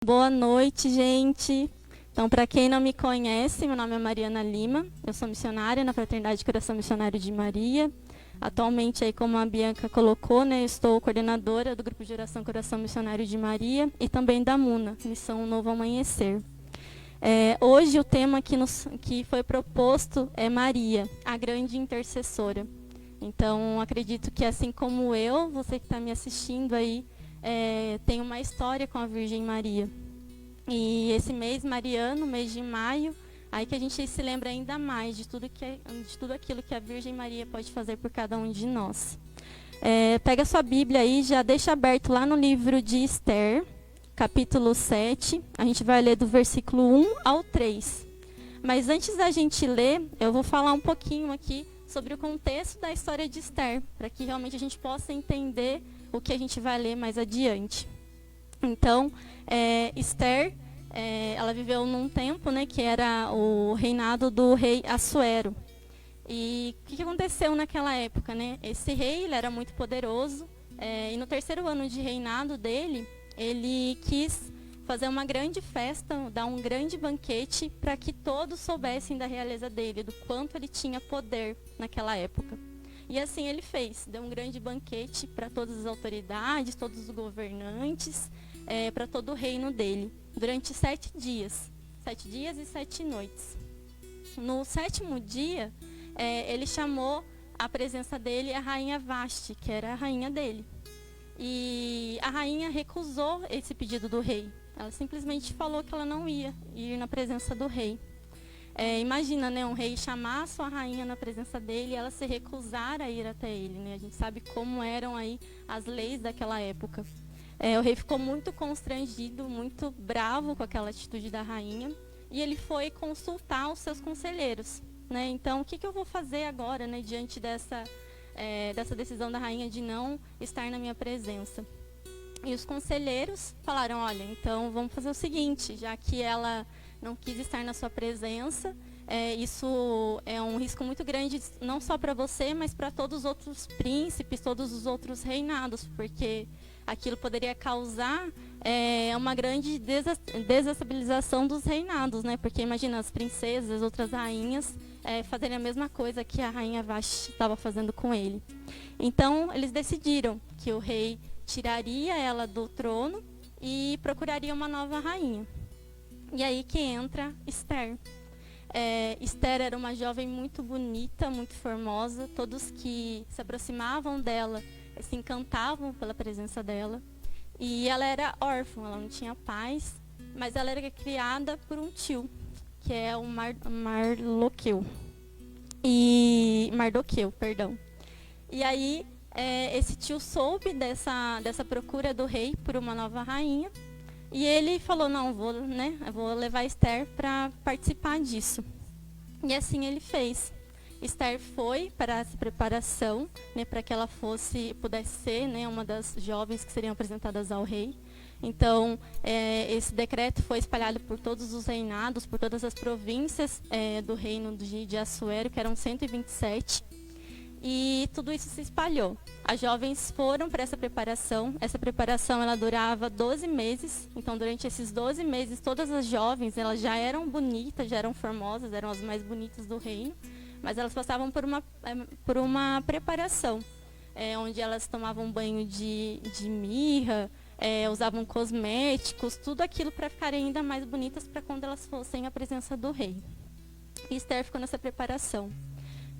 Boa noite, gente. Então, para quem não me conhece, meu nome é Mariana Lima. Eu sou missionária na Fraternidade Coração Missionário de Maria. Atualmente, aí, como a Bianca colocou, né, eu estou coordenadora do Grupo de Oração Coração Missionário de Maria e também da MUNA, Missão Novo Amanhecer. Hoje, o tema que foi proposto é Maria, a grande intercessora. Então, acredito que, assim como eu, você que está me assistindo aí, tem uma história com a Virgem Maria. E esse mês mariano, mês de maio, aí que a gente se lembra ainda mais de tudo aquilo que a Virgem Maria pode fazer por cada um de nós. Pega a sua Bíblia aí, já deixa aberto lá no livro de Esther, capítulo 7. A gente vai ler do versículo 1 ao 3. Mas antes da gente ler, eu vou falar um pouquinho aqui sobre o contexto da história de Esther, para que realmente a gente possa entender o que a gente vai ler mais adiante. Então, Esther, ela viveu num tempo, né, que era o reinado do rei Assuero. E o que aconteceu naquela época, né? Esse rei, ele era muito poderoso, e no terceiro ano de reinado dele, ele quis fazer uma grande festa, dar um grande banquete para que todos soubessem da realeza dele, do quanto ele tinha poder naquela época. E assim ele fez, deu um grande banquete para todas as autoridades, todos os governantes, para todo o reino dele, durante 7 dias. 7 dias e 7 noites. No 7º dia, ele chamou à presença dele a rainha Vasti, que era a rainha dele. E a rainha recusou esse pedido do rei. Ela simplesmente falou que ela não ia ir na presença do rei. Imagina, né, um rei chamar a sua rainha na presença dele e ela se recusar a ir até ele, né? A gente sabe como eram aí as leis daquela época. O rei ficou muito constrangido, muito bravo com aquela atitude da rainha, e ele foi consultar os seus conselheiros, né? Então, o que eu vou fazer agora, né, diante dessa decisão da rainha de não estar na minha presença? E os conselheiros falaram: olha, então vamos fazer o seguinte, já que ela não quis estar na sua presença, isso é um risco muito grande, não só para você, mas para todos os outros príncipes, todos os outros reinados, porque aquilo poderia causar uma grande desestabilização dos reinados, né? Porque imagina as princesas, as outras rainhas, fazerem a mesma coisa que a rainha Vashti estava fazendo com ele. Então, eles decidiram que o rei tiraria ela do trono e procuraria uma nova rainha. E aí que entra Esther. Esther era uma jovem muito bonita, muito formosa. Todos que se aproximavam dela se encantavam pela presença dela. E ela era órfã, ela não tinha pais, mas ela era criada por um tio, que é o Mardoqueu. Mardoqueu, perdão. E aí, esse tio soube dessa procura do rei por uma nova rainha. E ele falou: não, eu vou levar Esther para participar disso. E assim ele fez. Esther foi para essa preparação, né, para que ela pudesse ser, né, uma das jovens que seriam apresentadas ao rei. Então, esse decreto foi espalhado por todos os reinados, por todas as províncias do reino de Assuero, que eram 127. E tudo isso se espalhou. As jovens foram para essa preparação. Essa preparação ela durava 12 meses. Então, durante esses 12 meses, todas as jovens elas já eram bonitas, já eram formosas, eram as mais bonitas do reino. Mas elas passavam por uma preparação, onde elas tomavam banho de mirra, usavam cosméticos, tudo aquilo para ficarem ainda mais bonitas para quando elas fossem à presença do rei. E Esther ficou nessa preparação.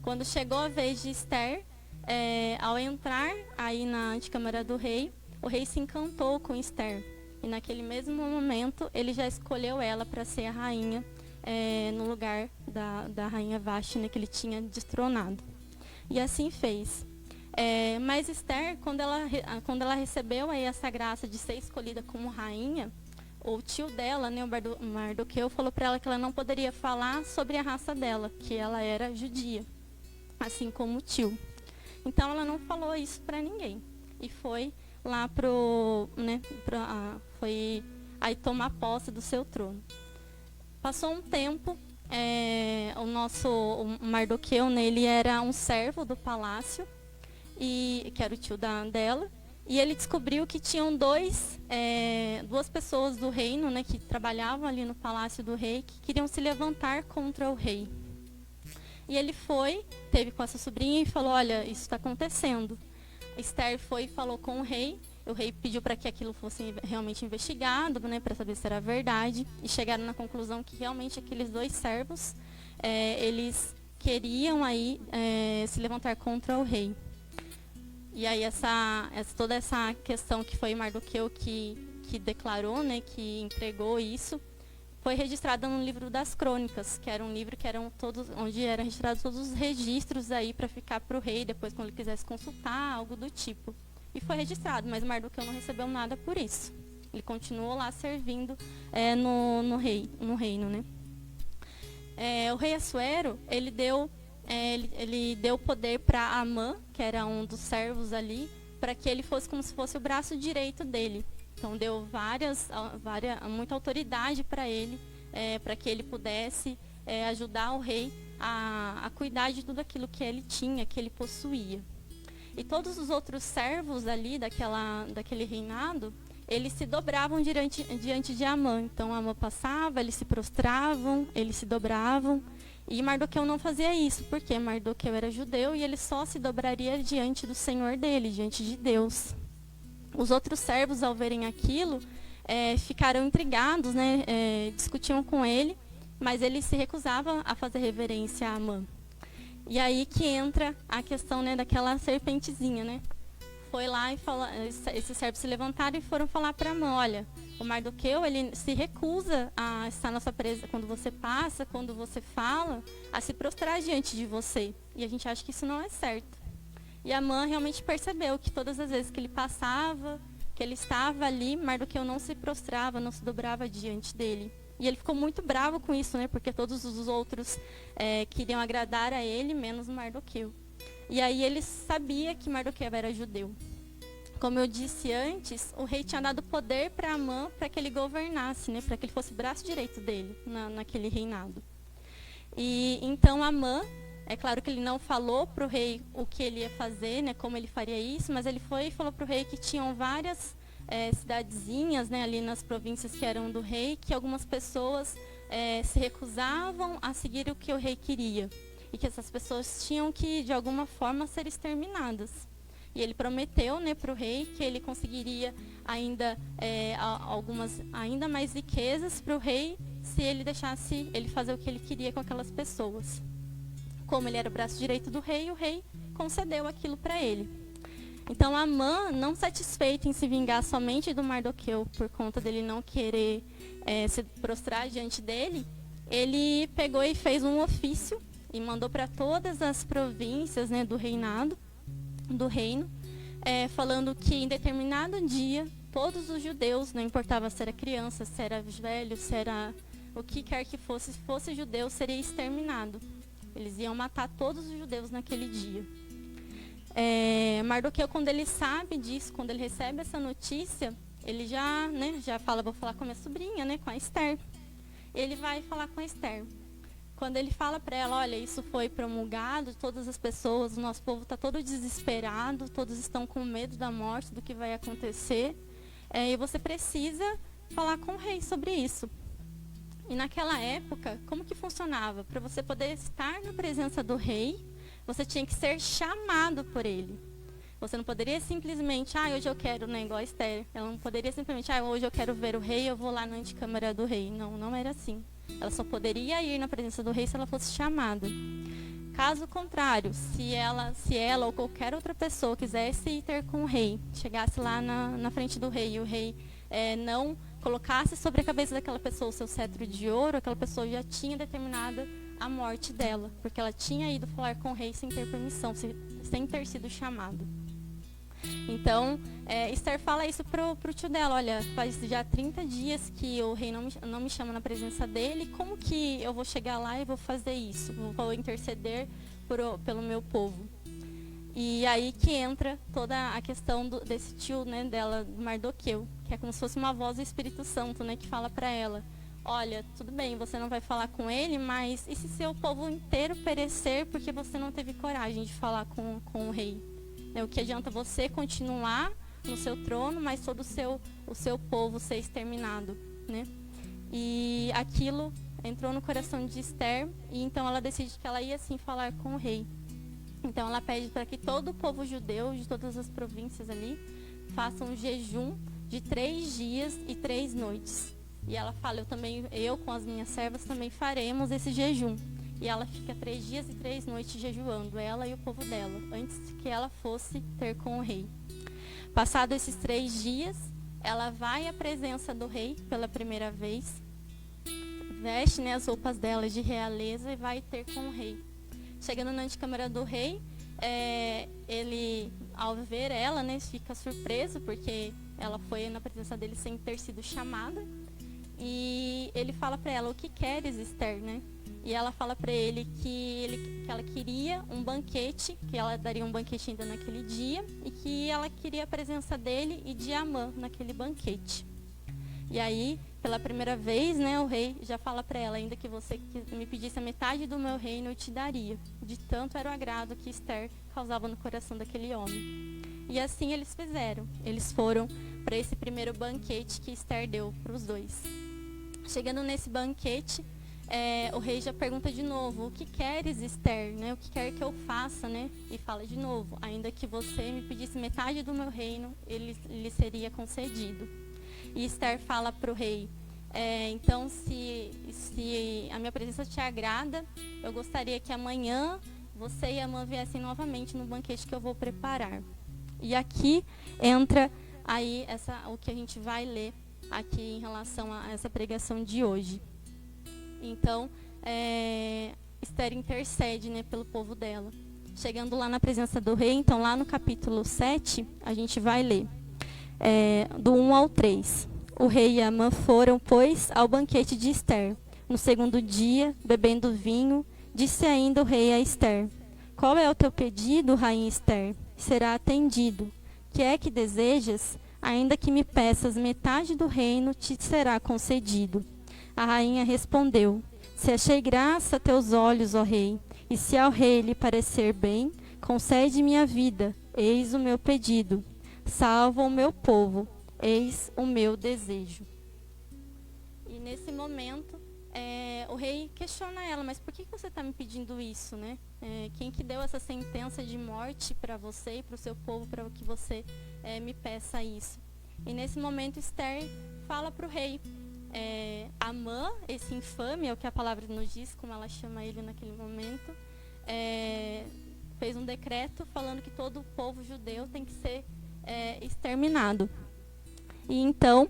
Quando chegou a vez de Esther, ao entrar aí na antecâmara do rei, o rei se encantou com Esther. E naquele mesmo momento, ele já escolheu ela para ser a rainha, no lugar da rainha Vashti, né, que ele tinha destronado. E assim fez. Mas Esther, quando ela recebeu aí essa graça de ser escolhida como rainha, o tio dela, né, o Mardoqueu, falou para ela que ela não poderia falar sobre a raça dela, que ela era judia, assim como o tio. Então ela não falou isso para ninguém e foi lá foi aí tomar posse do seu trono. Passou um tempo, o Mardoqueu, né, ele era um servo do palácio, que era o tio dela, E ele descobriu que tinham duas pessoas do reino, né, que trabalhavam ali no palácio do rei, que queriam se levantar contra o rei. E ele teve com essa sobrinha e falou, olha, isso está acontecendo. Esther foi e falou com o rei pediu para que aquilo fosse realmente investigado, né, para saber se era verdade, e chegaram na conclusão que realmente aqueles 2 servos, eles queriam aí se levantar contra o rei. E aí toda essa questão que foi Mardoqueu que declarou, né, que entregou isso, foi registrada no livro das Crônicas, que era um livro onde eram registrados todos os registros aí para ficar para o rei, depois quando ele quisesse consultar, algo do tipo. E foi registrado, mas Mardoqueu não recebeu nada por isso. Ele continuou lá servindo no reino, né? O rei Assuero, ele deu poder para Amã, que era um dos servos ali, para que ele fosse como se fosse o braço direito dele. Então deu muita autoridade para ele, para que ele pudesse ajudar o rei a cuidar de tudo aquilo que ele tinha, que ele possuía. E todos os outros servos ali daquele reinado, eles se dobravam diante de Amã. Então Amã passava, eles se prostravam, eles se dobravam. E Mardoqueu não fazia isso, porque Mardoqueu era judeu e ele só se dobraria diante do Senhor dele, diante de Deus. Os outros servos, ao verem aquilo, ficaram intrigados, né? Discutiam com ele, mas ele se recusava a fazer reverência a Amã. E aí que entra a questão, né, daquela serpentezinha, né? Foi lá e esses servos se levantaram e foram falar para Amã, olha, o Mardoqueu, ele se recusa a estar na sua presença quando você passa, quando você fala, a se prostrar diante de você. E a gente acha que isso não é certo. E Amã realmente percebeu que todas as vezes que ele passava, que ele estava ali, Mardoqueu não se prostrava, não se dobrava diante dele. E ele ficou muito bravo com isso, né? Porque todos os outros queriam agradar a ele, menos Mardoqueu. E aí ele sabia que Mardoqueu era judeu. Como eu disse antes, o rei tinha dado poder para Amã para que ele governasse, né? Para que ele fosse o braço direito dele naquele reinado. E então Amã, é claro que ele não falou para o rei o que ele ia fazer, né? Como ele faria isso, mas ele foi e falou para o rei que tinham várias cidadezinhas, né, ali nas províncias que eram do rei, que algumas pessoas se recusavam a seguir o que o rei queria. E que essas pessoas tinham que, de alguma forma, ser exterminadas. E ele prometeu, né, para o rei que ele conseguiria ainda ainda mais riquezas para o rei se ele deixasse ele fazer o que ele queria com aquelas pessoas. Como ele era o braço direito do rei, o rei concedeu aquilo para ele. Então Amã, não satisfeito em se vingar somente do Mardoqueu por conta dele não querer se prostrar diante dele, ele pegou e fez um ofício e mandou para todas as províncias, né, do reino, falando que em determinado dia todos os judeus, não importava se era criança, se era velho, se era o que quer que fosse, se fosse judeu, seria exterminado. Eles iam matar todos os judeus naquele dia. Mardoqueu, quando ele sabe disso, quando ele recebe essa notícia, ele já fala, vou falar com a minha sobrinha, né, com a Esther. Ele vai falar com a Esther. Quando ele fala para ela, olha, isso foi promulgado, todas as pessoas, o nosso povo está todo desesperado, todos estão com medo da morte, do que vai acontecer, e você precisa falar com o rei sobre isso. E naquela época, como que funcionava? Para você poder estar na presença do rei, você tinha que ser chamado por ele. Você não poderia simplesmente, hoje eu quero, né, igual a Esther. Ela não poderia simplesmente, hoje eu quero ver o rei, eu vou lá na antecâmara do rei. Não, não era assim. Ela só poderia ir na presença do rei se ela fosse chamada. Caso contrário, se ela ou qualquer outra pessoa quisesse ir ter com o rei, chegasse lá na frente do rei e o rei não colocasse sobre a cabeça daquela pessoa o seu cetro de ouro, aquela pessoa já tinha determinado a morte dela, porque ela tinha ido falar com o rei sem ter permissão, sem ter sido chamada. Então, Esther fala isso pro tio dela, olha, faz já 30 dias que o rei não me chama na presença dele, como que eu vou chegar lá e vou fazer isso? Vou interceder pelo meu povo. E aí que entra toda a questão desse tio, né, dela, Mardoqueu, que é como se fosse uma voz do Espírito Santo, né, que fala para ela, olha, tudo bem, você não vai falar com ele, mas e se seu povo inteiro perecer porque você não teve coragem de falar com o rei? O que adianta você continuar no seu trono, mas todo o seu povo ser exterminado, né? E aquilo entrou no coração de Esther, e então ela decide que ela ia sim falar com o rei. Então ela pede para que todo o povo judeu, de todas as províncias ali, façam um jejum de 3 dias e 3 noites. E ela fala, eu com as minhas servas também faremos esse jejum. E ela fica 3 dias e 3 noites jejuando, ela e o povo dela, antes que ela fosse ter com o rei. Passado esses 3 dias, ela vai à presença do rei pela primeira vez, veste, né, as roupas dela de realeza e vai ter com o rei. Chegando na antecâmara do rei, ele, ao ver ela, né, fica surpreso, porque ela foi na presença dele sem ter sido chamada. E ele fala para ela, o que queres, Esther, né? E ela fala para ele que ela queria um banquete, que ela daria um banquete ainda naquele dia, e que ela queria a presença dele e de Amã naquele banquete. E aí, pela primeira vez, né, o rei já fala para ela, ainda que você me pedisse a metade do meu reino, eu te daria. De tanto era o agrado que Esther causava no coração daquele homem. E assim eles fizeram. Eles foram para esse primeiro banquete que Esther deu para os dois. Chegando nesse banquete, o rei já pergunta de novo, o que queres, Esther? Né? O que quer que eu faça? Né? E fala de novo, ainda que você me pedisse metade do meu reino, ele lhe seria concedido. E Esther fala para o rei, então se a minha presença te agrada, eu gostaria que amanhã você e Amã viessem novamente no banquete que eu vou preparar. E aqui entra aí o que a gente vai ler aqui em relação a essa pregação de hoje. Então, Esther intercede, né, pelo povo dela. Chegando lá na presença do rei, então lá no capítulo 7, a gente vai ler. Do 1 ao 3. O rei e Amã foram, pois, ao banquete de Esther. No segundo dia, bebendo vinho, disse ainda o rei a Esther, qual é o teu pedido, rainha Esther? Será atendido. Que é que desejas? Ainda que me peças metade do reino, te será concedido. A rainha respondeu, se achei graça a teus olhos, ó rei, e se ao rei lhe parecer bem, concede minha vida, eis o meu pedido. Salva o meu povo, eis o meu desejo. E nesse momento, o rei questiona ela, mas por que você está me pedindo isso, né? Quem que deu essa sentença de morte para você e para o seu povo, para que você me peça isso? E nesse momento, Esther fala para o rei, Amã, esse infame, é o que a palavra nos diz, como ela chama ele naquele momento, fez um decreto falando que todo o povo judeu tem que ser exterminado. E então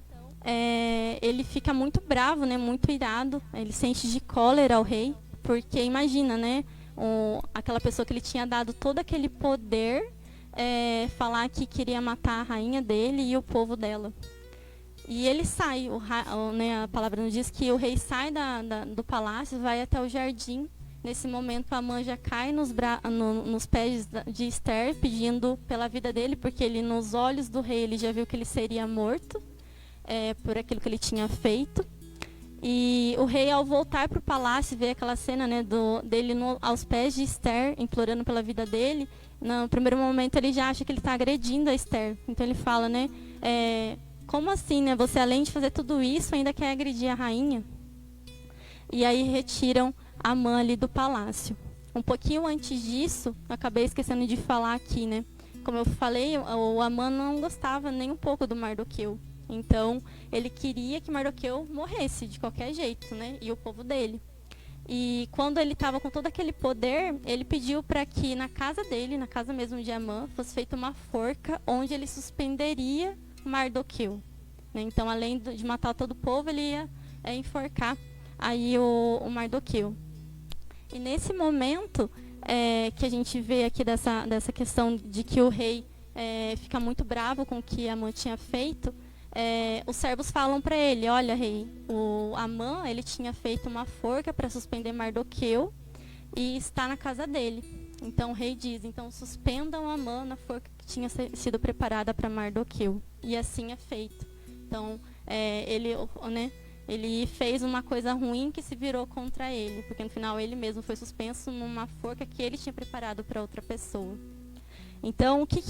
ele fica muito bravo, né, muito irado, ele sente de cólera ao rei, porque imagina, né, aquela pessoa que ele tinha dado todo aquele poder, falar que queria matar a rainha dele e o povo dela. E ele sai, né, a palavra nos diz que o rei sai do palácio, vai até o jardim. Nesse momento, Amã já cai nos pés de Esther, pedindo pela vida dele, porque ele, nos olhos do rei, ele já viu que ele seria morto por aquilo que ele tinha feito. E o rei, ao voltar para o palácio, vê aquela cena, né, dele aos pés de Esther, implorando pela vida dele. No primeiro momento, ele já acha que ele está agredindo a Esther. Então, ele fala, né, como assim, né, você além de fazer tudo isso, ainda quer agredir a rainha? E aí retiram Amã ali do palácio. Um pouquinho antes disso, acabei esquecendo de falar aqui, né? Como eu falei, o Amã não gostava nem um pouco do Mardoqueu. Então, ele queria que Mardoqueu morresse de qualquer jeito, né? E o povo dele. E quando ele estava com todo aquele poder, ele pediu para que na casa dele, na casa mesmo de Amã, fosse feita uma forca onde ele suspenderia Mardoqueu. Né? Então, além de matar todo o povo, ele ia enforcar aí o Mardoqueu. E nesse momento que a gente vê aqui dessa questão de que o rei fica muito bravo com o que Amã tinha feito, os servos falam para ele, olha rei, o Amã ele tinha feito uma forca para suspender Mardoqueu e está na casa dele. Então o rei diz, então suspendam Amã na forca que tinha sido preparada para Mardoqueu. E assim é feito. Então ele fez uma coisa ruim que se virou contra ele, porque no final ele mesmo foi suspenso numa forca que ele tinha preparado para outra pessoa. Então, o que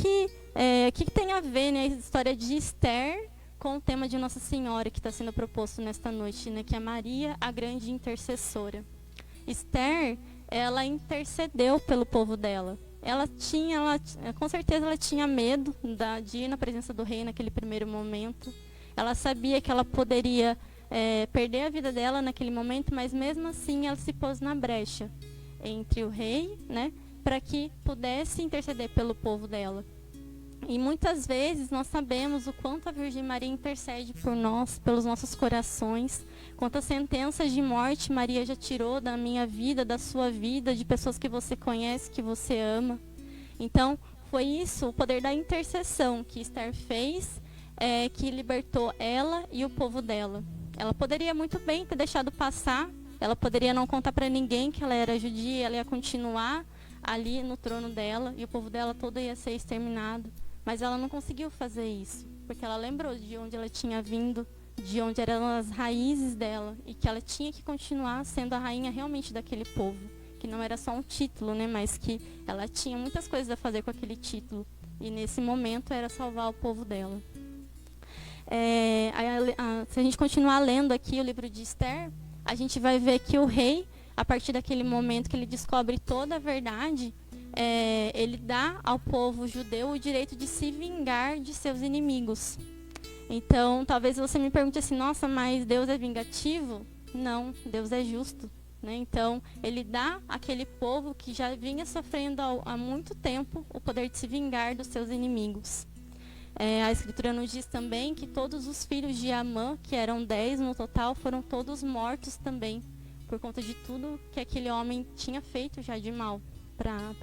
tem a ver, né, a história de Esther com o tema de Nossa Senhora que está sendo proposto nesta noite, né, que é Maria, a grande intercessora. Esther, ela intercedeu pelo povo dela. Com certeza ela tinha medo de ir na presença do rei naquele primeiro momento. Ela sabia que ela poderia perder a vida dela naquele momento, mas mesmo assim ela se pôs na brecha entre o rei, né, para que pudesse interceder pelo povo dela. E muitas vezes nós sabemos o quanto a Virgem Maria intercede por nós, pelos nossos corações, quantas sentenças de morte Maria já tirou da minha vida, da sua vida, de pessoas que você conhece, que você ama. Então, foi isso, o poder da intercessão que Esther fez, que libertou ela e o povo dela. Ela poderia muito bem ter deixado passar, ela poderia não contar para ninguém que ela era judia, ela ia continuar ali no trono dela e o povo dela todo ia ser exterminado. Mas ela não conseguiu fazer isso, porque ela lembrou de onde ela tinha vindo, de onde eram as raízes dela, e que ela tinha que continuar sendo a rainha realmente daquele povo, que não era só um título, né, mas que ela tinha muitas coisas a fazer com aquele título, e nesse momento era salvar o povo dela. Se a gente continuar lendo aqui o livro de Esther, a gente vai ver que o rei, a partir daquele momento que ele descobre toda a verdade, ele dá ao povo judeu o direito de se vingar de seus inimigos. Então, talvez você me pergunte assim, nossa, mas Deus é vingativo? Não, Deus é justo, né? Então, ele dá àquele povo que já vinha sofrendo há muito tempo o poder de se vingar dos seus inimigos. A Escritura nos diz também que todos os filhos de Amã, que eram 10 no total, foram todos mortos também, por conta de tudo que aquele homem tinha feito já de mal para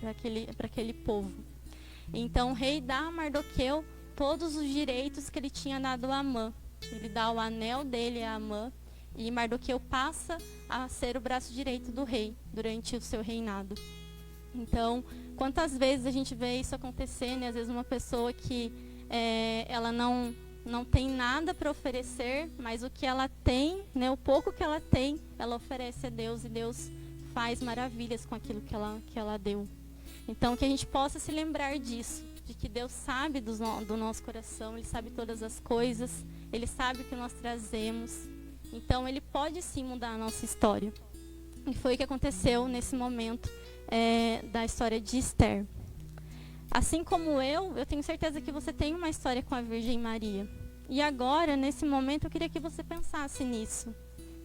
aquele povo. Então o rei dá a Mardoqueu todos os direitos que ele tinha dado a Amã. Ele dá o anel dele a Amã e Mardoqueu passa a ser o braço direito do rei durante o seu reinado. Então, quantas vezes a gente vê isso acontecer, né? Às vezes uma pessoa que ela não tem nada para oferecer, mas o que ela tem, né, o pouco que ela tem, ela oferece a Deus e Deus faz maravilhas com aquilo que ela deu. Então, que a gente possa se lembrar disso, de que Deus sabe do nosso coração, Ele sabe todas as coisas, Ele sabe o que nós trazemos. Então, Ele pode sim mudar a nossa história. E foi o que aconteceu nesse momento da história de Esther. Assim como eu tenho certeza que você tem uma história com a Virgem Maria. E agora, nesse momento, eu queria que você pensasse nisso.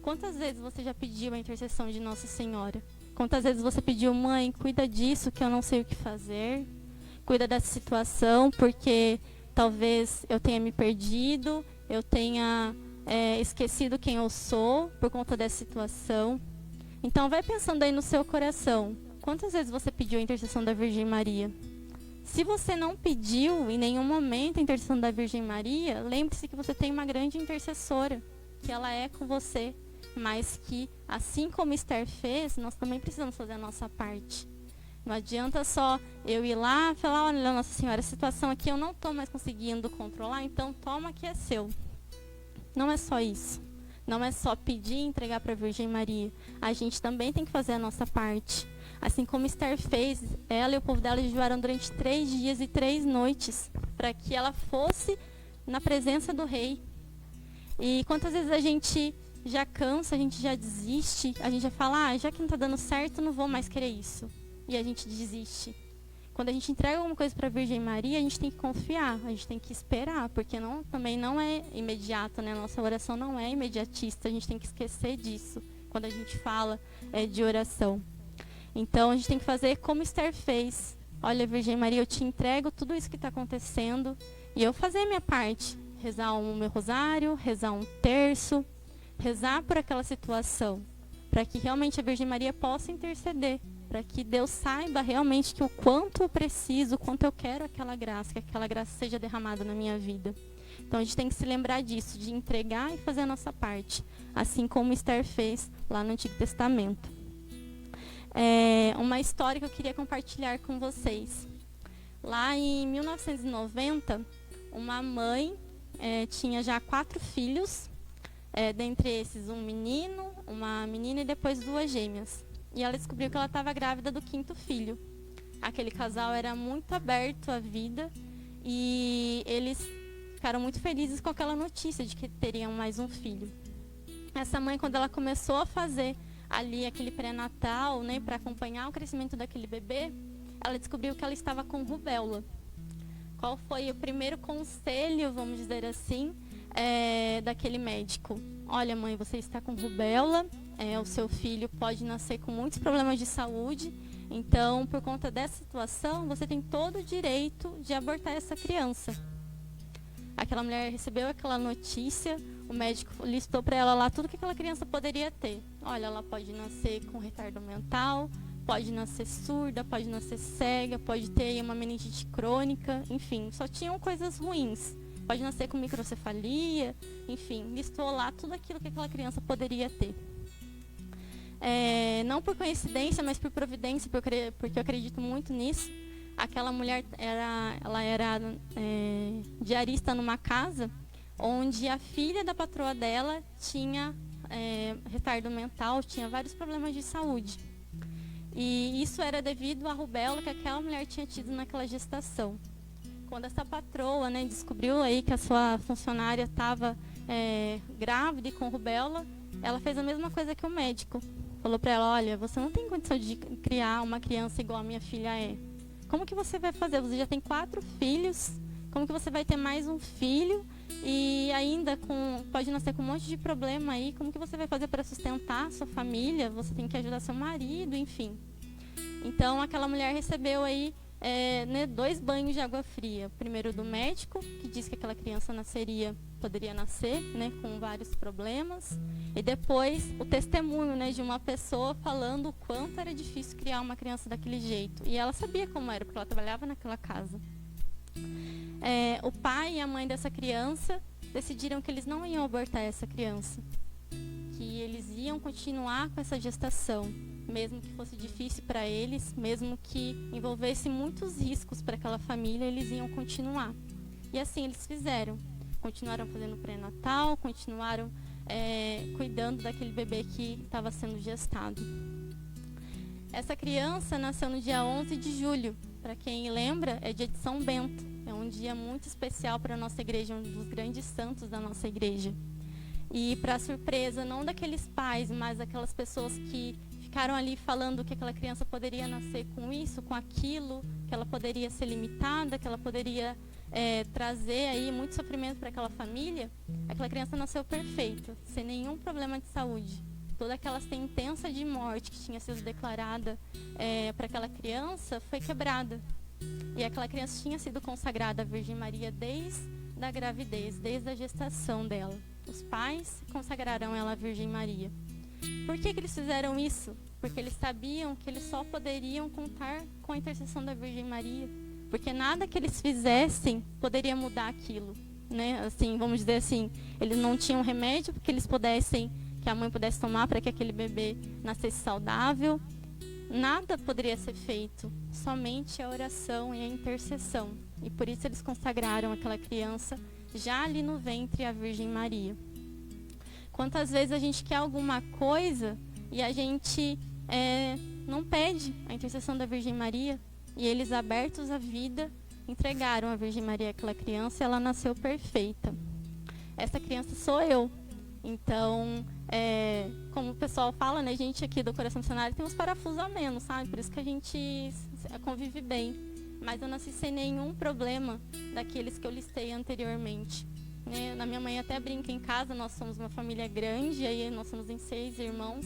Quantas vezes você já pediu a intercessão de Nossa Senhora? Quantas vezes você pediu, mãe, cuida disso que eu não sei o que fazer? Cuida dessa situação, porque talvez eu tenha me perdido, eu tenha esquecido quem eu sou por conta dessa situação. Então, vai pensando aí no seu coração. Quantas vezes você pediu a intercessão da Virgem Maria? Se você não pediu em nenhum momento a intercessão da Virgem Maria, lembre-se que você tem uma grande intercessora, que ela é com você, mas que, assim como Esther fez, nós também precisamos fazer a nossa parte. Não adianta só eu ir lá e falar, olha, Nossa Senhora, a situação aqui eu não estou mais conseguindo controlar, então toma que é seu. Não é só isso. Não é só pedir e entregar para a Virgem Maria. A gente também tem que fazer a nossa parte. Assim como Esther fez, ela e o povo dela jejuaram durante 3 dias e 3 noites, para que ela fosse na presença do rei. E quantas vezes a gente já cansa, a gente já desiste, a gente já fala, já que não está dando certo, não vou mais querer isso. E a gente desiste. Quando a gente entrega alguma coisa para a Virgem Maria, a gente tem que confiar, a gente tem que esperar, porque também não é imediato, né? Nossa oração não é imediatista, a gente tem que esquecer disso quando a gente fala de oração. Então, a gente tem que fazer como Esther fez. Olha, Virgem Maria, eu te entrego tudo isso que está acontecendo e eu fazer a minha parte. Rezar o meu rosário, rezar um terço, rezar por aquela situação, para que realmente a Virgem Maria possa interceder, para que Deus saiba realmente que o quanto eu preciso, o quanto eu quero aquela graça, que aquela graça seja derramada na minha vida. Então, a gente tem que se lembrar disso, de entregar e fazer a nossa parte, assim como Esther fez lá no Antigo Testamento. Uma história que eu queria compartilhar com vocês. Lá em 1990, uma mãe tinha já 4 filhos, dentre esses um menino, uma menina e depois 2 gêmeas. E ela descobriu que ela estava grávida do 5º filho. Aquele casal era muito aberto à vida e eles ficaram muito felizes com aquela notícia de que teriam mais um filho. Essa mãe, quando ela começou a fazer ali aquele pré-natal, né, para acompanhar o crescimento daquele bebê, ela descobriu que ela estava com rubéola. Qual foi o primeiro conselho, vamos dizer assim, daquele médico? Olha, mãe, você está com rubéola, o seu filho pode nascer com muitos problemas de saúde, então, por conta dessa situação, você tem todo o direito de abortar essa criança. Aquela mulher recebeu aquela notícia, o médico listou para ela lá tudo que aquela criança poderia ter. Olha, ela pode nascer com retardo mental, pode nascer surda, pode nascer cega, pode ter uma meningite crônica, enfim, só tinham coisas ruins. Pode nascer com microcefalia, enfim, listou lá tudo aquilo que aquela criança poderia ter. Não por coincidência, mas por providência, porque eu acredito muito nisso. Aquela mulher era diarista numa casa onde a filha da patroa dela tinha retardo mental, tinha vários problemas de saúde. E isso era devido à rubéola que aquela mulher tinha tido naquela gestação. Quando essa patroa, né, descobriu aí que a sua funcionária estava grávida e com rubéola, ela fez a mesma coisa que o médico. Falou para ela, olha, você não tem condição de criar uma criança igual a minha filha é. Como que você vai fazer? Você já tem 4 filhos, como que você vai ter mais um filho e ainda pode nascer com um monte de problema aí, como que você vai fazer para sustentar a sua família? Você tem que ajudar seu marido, enfim. Então, aquela mulher recebeu aí 2 banhos de água fria. Primeiro do médico, que disse que aquela criança poderia nascer, né, com vários problemas. E depois o testemunho, né, de uma pessoa falando o quanto era difícil criar uma criança daquele jeito. E ela sabia como era, porque ela trabalhava naquela casa. O pai e a mãe dessa criança decidiram que eles não iam abortar essa criança. Que eles iam continuar com essa gestação. Mesmo que fosse difícil para eles, mesmo que envolvesse muitos riscos para aquela família, eles iam continuar. E assim eles fizeram. Continuaram fazendo pré-natal, continuaram cuidando daquele bebê que estava sendo gestado. Essa criança nasceu no dia 11 de julho. Para quem lembra, é dia de São Bento. É um dia muito especial para a nossa igreja, um dos grandes santos da nossa igreja. E para surpresa, não daqueles pais, mas daquelas pessoas que ficaram ali falando que aquela criança poderia nascer com isso, com aquilo, que ela poderia ser limitada, que ela poderia trazer aí muito sofrimento para aquela família, aquela criança nasceu perfeita, sem nenhum problema de saúde. Toda aquela sentença de morte que tinha sido declarada para aquela criança foi quebrada. E aquela criança tinha sido consagrada à Virgem Maria desde a gravidez, desde a gestação dela. Os pais consagraram ela à Virgem Maria. Por que eles fizeram isso? Porque eles sabiam que eles só poderiam contar com a intercessão da Virgem Maria. Porque nada que eles fizessem poderia mudar aquilo, né? Assim, vamos dizer assim, eles não tinham remédio que que a mãe pudesse tomar para que aquele bebê nascesse saudável. Nada poderia ser feito, somente a oração e a intercessão. E por isso eles consagraram aquela criança já ali no ventre à Virgem Maria. Quantas vezes a gente quer alguma coisa e a gente não pede a intercessão da Virgem Maria? E eles, abertos à vida, entregaram a Virgem Maria àquela criança e ela nasceu perfeita. Essa criança sou eu. Então, como o pessoal fala, né, a gente aqui do Coração Missionário tem uns parafusos a menos, sabe? Por isso que a gente convive bem. Mas eu nasci sem nenhum problema daqueles que eu listei anteriormente. Né? A minha mãe até brinca em casa, nós somos uma família grande, aí nós somos em 6 irmãos.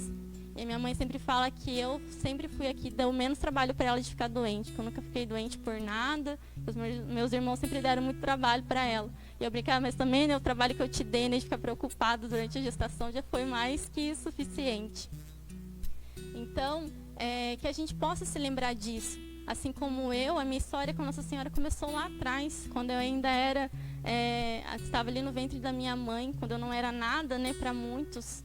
E a minha mãe sempre fala que eu sempre fui aqui, deu menos trabalho para ela de ficar doente, que eu nunca fiquei doente por nada. Os meus irmãos sempre deram muito trabalho para ela. E eu brincava, mas também, né, o trabalho que eu te dei, né, de ficar preocupado durante a gestação já foi mais que suficiente. Então, que a gente possa se lembrar disso. Assim como a minha história com Nossa Senhora começou lá atrás, quando eu ainda estava ali no ventre da minha mãe, quando eu não era nada, né, para muitos.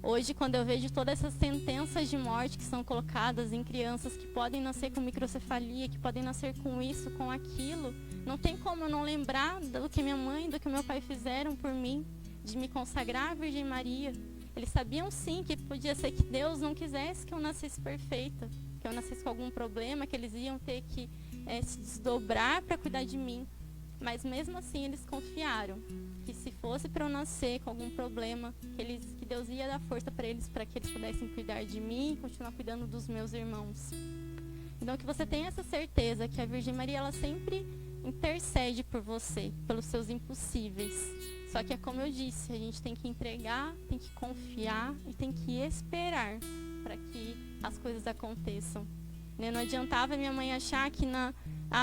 Hoje, quando eu vejo todas essas sentenças de morte que são colocadas em crianças que podem nascer com microcefalia, que podem nascer com isso, com aquilo, não tem como eu não lembrar do que minha mãe, do que meu pai fizeram por mim, de me consagrar à Virgem Maria. Eles sabiam sim que podia ser que Deus não quisesse que eu nascesse perfeita, que eu nascesse com algum problema, que eles iam ter que se desdobrar para cuidar de mim. Mas mesmo assim eles confiaram que se fosse para eu nascer com algum problema, que Deus ia dar força para eles pudessem cuidar de mim e continuar cuidando dos meus irmãos. Então que você tenha essa certeza que a Virgem Maria, ela sempre intercede por você, pelos seus impossíveis. Só que é como eu disse, a gente tem que entregar, tem que confiar e tem que esperar para que as coisas aconteçam. Não adiantava minha mãe achar que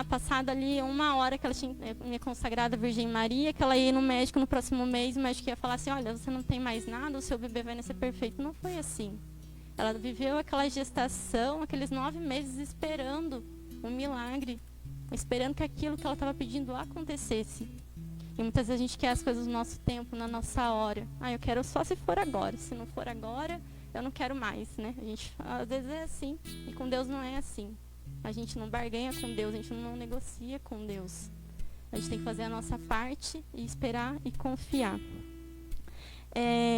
passada ali 1 hora que ela tinha me consagrado a Virgem Maria, que ela ia no médico no próximo mês, o médico ia falar assim, olha, você não tem mais nada, o seu bebê vai nascer perfeito. Não foi assim. Ela viveu aquela gestação, aqueles 9 meses esperando um milagre, esperando que aquilo que ela estava pedindo acontecesse. E muitas vezes a gente quer as coisas no nosso tempo, na nossa hora. Eu quero só se for agora. Se não for agora, eu não quero mais, né? A gente, às vezes é assim, e com Deus não é assim. A gente não barganha com Deus, a gente não negocia com Deus. A gente tem que fazer a nossa parte e esperar e confiar.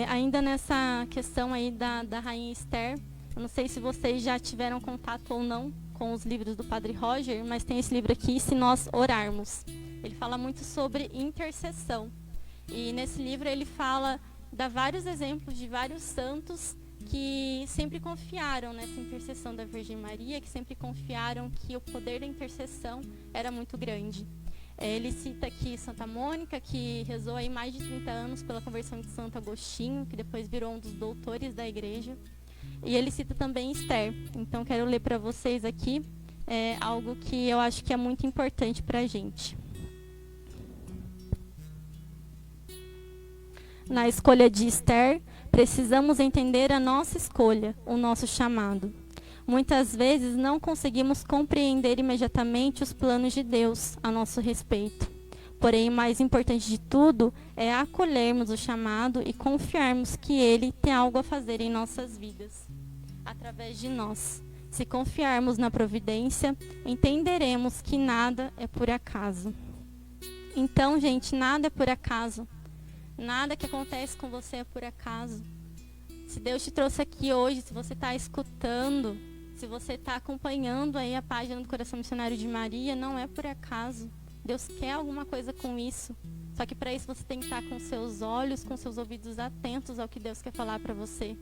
Ainda nessa questão aí da Rainha Esther, eu não sei se vocês já tiveram contato ou não com os livros do Padre Roger, mas tem esse livro aqui, Se Nós Orarmos. Ele fala muito sobre intercessão. E nesse livro ele dá vários exemplos de vários santos que sempre confiaram nessa intercessão da Virgem Maria, que sempre confiaram que o poder da intercessão era muito grande. Ele cita aqui Santa Mônica, que rezou aí mais de 30 anos pela conversão de Santo Agostinho, que depois virou um dos doutores da igreja. E ele cita também Esther. Então quero ler para vocês aqui algo que eu acho que é muito importante para a gente. Na escolha de Esther, precisamos entender a nossa escolha, o nosso chamado. Muitas vezes não conseguimos compreender imediatamente os planos de Deus a nosso respeito. Porém, o mais importante de tudo é acolhermos o chamado e confiarmos que Ele tem algo a fazer em nossas vidas, através de nós. Se confiarmos na providência, entenderemos que nada é por acaso. Então, gente, nada é por acaso. Nada que acontece com você é por acaso. Se Deus te trouxe aqui hoje, se você está escutando, se você está acompanhando aí a página do Coração Missionário de Maria, não é por acaso. Deus quer alguma coisa com isso. Só que para isso você tem que estar com seus olhos, com seus ouvidos atentos ao que Deus quer falar para você.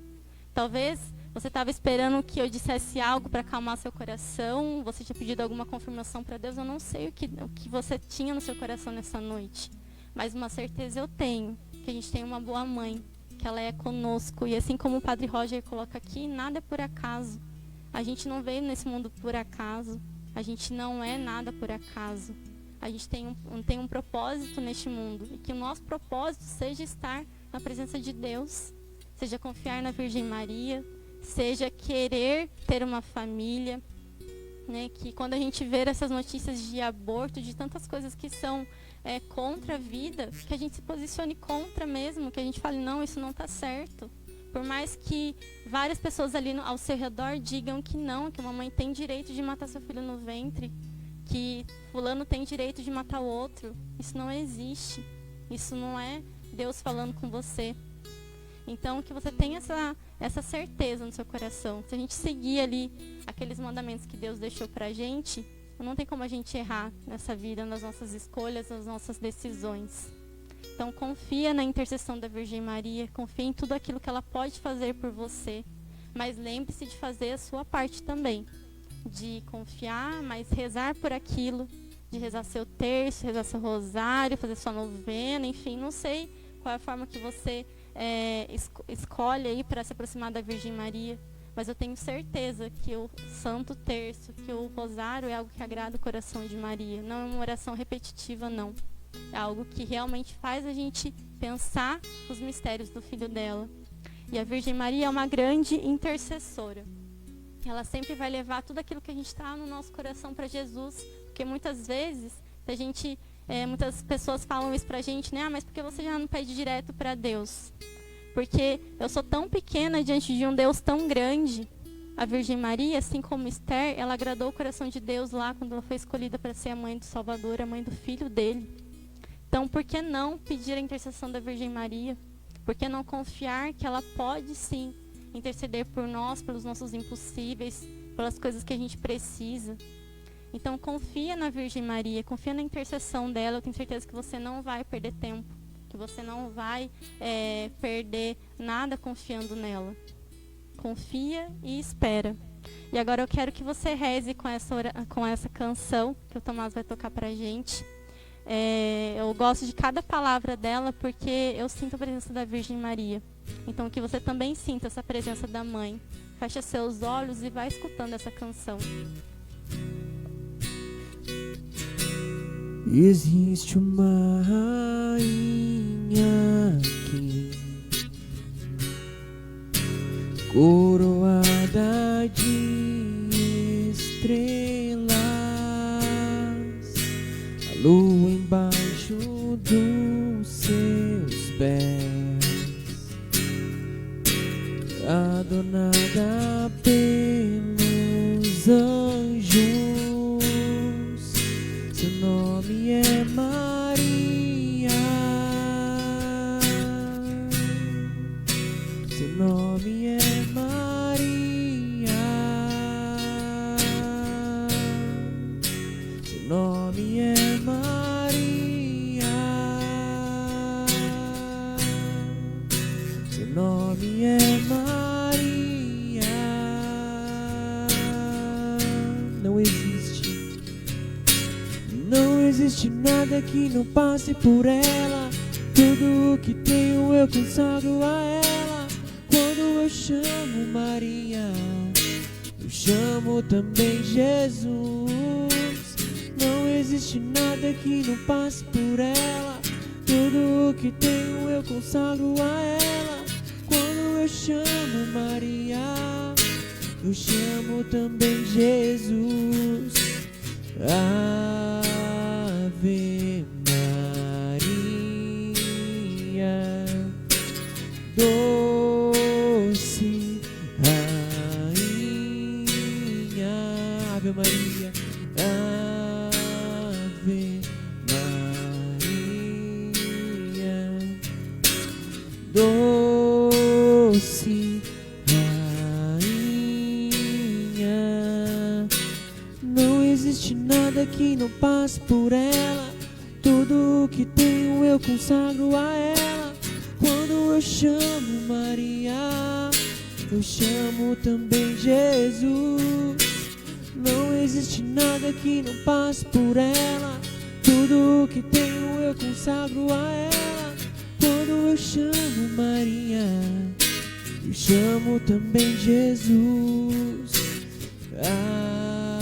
Talvez você estava esperando que eu dissesse algo para acalmar seu coração, você tinha pedido alguma confirmação para Deus. Eu não sei o que você tinha no seu coração nessa noite. Mas uma certeza eu tenho, que a gente tem uma boa mãe, que ela é conosco. E assim como o Padre Roger coloca aqui, nada é por acaso. A gente não veio nesse mundo por acaso. A gente não é nada por acaso. A gente tem um propósito neste mundo. E que o nosso propósito seja estar na presença de Deus. Seja confiar na Virgem Maria. Seja querer ter uma família. Né? Que quando a gente vê essas notícias de aborto, de tantas coisas que são contra a vida, que a gente se posicione contra mesmo. Que a gente fale, não, isso não está certo. Por mais que várias pessoas ali ao seu redor digam que não, que uma mãe tem direito de matar seu filho no ventre, que fulano tem direito de matar o outro, isso não existe. Isso não é Deus falando com você. Então, que você tenha essa certeza no seu coração. Se a gente seguir ali aqueles mandamentos que Deus deixou pra gente, não tem como a gente errar nessa vida, nas nossas escolhas, nas nossas decisões. Então, confia na intercessão da Virgem Maria, confia em tudo aquilo que ela pode fazer por você. Mas lembre-se de fazer a sua parte também. De confiar, mas rezar por aquilo, de rezar seu terço, rezar seu rosário, fazer sua novena, enfim, não sei qual é a forma que você escolhe aí para se aproximar da Virgem Maria. Mas eu tenho certeza que o Santo Terço, que o rosário é algo que agrada o coração de Maria. Não é uma oração repetitiva, não. É algo que realmente faz a gente pensar os mistérios do Filho dela. E a Virgem Maria é uma grande intercessora. Ela sempre vai levar tudo aquilo que a gente está no nosso coração para Jesus. Porque muitas vezes, muitas pessoas falam isso para a gente, né? Mas por que você já não pede direto para Deus? Porque eu sou tão pequena diante de um Deus tão grande. A Virgem Maria, assim como Esther, ela agradou o coração de Deus lá quando ela foi escolhida para ser a mãe do Salvador, a mãe do filho dele. Então, por que não pedir a intercessão da Virgem Maria? Por que não confiar que ela pode sim interceder por nós, pelos nossos impossíveis, pelas coisas que a gente precisa. Então confia na Virgem Maria, confia na intercessão dela. Eu tenho certeza que você não vai perder tempo, que você não vai perder nada confiando nela. Confia e espera. E agora eu quero que você reze com essa canção que o Tomás vai tocar pra gente. Eu gosto de cada palavra dela porque eu sinto a presença da Virgem Maria. Então que você também sinta essa presença da Mãe. Fecha seus olhos e vai escutando essa canção. Existe uma rainha aqui, coroada de estrelas, a lua embaixo dos seus pés, adornada pelos anjos. Seu nome é Maria, seu nome é Maria, seu nome é Maria, seu nome é Maria. Não existe nada que não passe por ela. Tudo o que tenho eu consagro a ela. Quando eu chamo Maria, eu chamo também Jesus. Não existe nada que não passe por ela. Tudo o que tenho eu consagro a ela. Quando eu chamo Maria, eu chamo também Jesus. Ave Maria, doce rainha. Ave Maria, Ave Maria, doce rainha. Não existe nada que não passe por ela. Tudo o que tenho eu consagro a ela. Quando eu chamo Maria, eu chamo também Jesus. Não existe nada que não passe por ela. Tudo o que tenho eu consagro a ela. Quando eu chamo Maria, eu chamo também Jesus.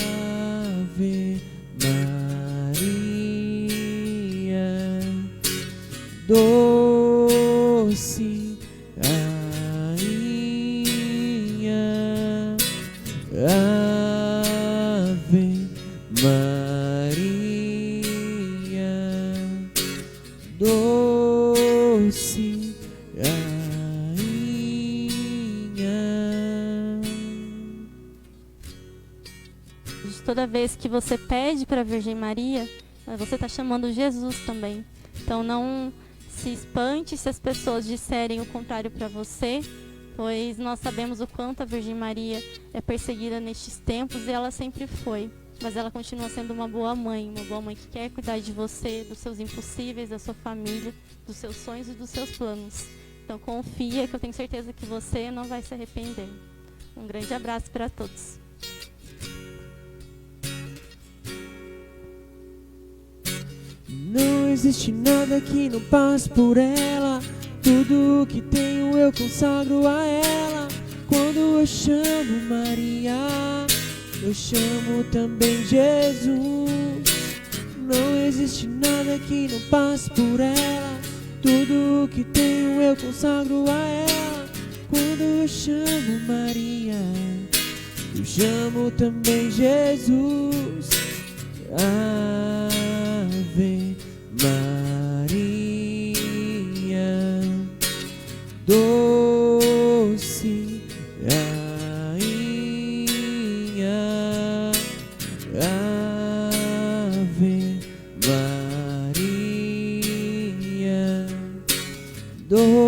Ave Maria, doce rainha. Ave Maria, doce rainha. Toda vez que você pede para a Virgem Maria, você está chamando Jesus também. Então não se espante se as pessoas disserem o contrário para você, pois nós sabemos o quanto a Virgem Maria é perseguida nestes tempos e ela sempre foi. Mas ela continua sendo uma boa mãe que quer cuidar de você, dos seus impossíveis, da sua família, dos seus sonhos e dos seus planos. Então confia, que eu tenho certeza que você não vai se arrepender. Um grande abraço para todos. Não existe nada que não passe por ela. Tudo o que tenho eu consagro a ela. Quando eu chamo Maria, eu chamo também Jesus. Não existe nada que não passe por ela. Tudo o que tenho eu consagro a ela. Quando eu chamo Maria, eu chamo também Jesus. Ave Maria, doce rainha. Ave Maria, doce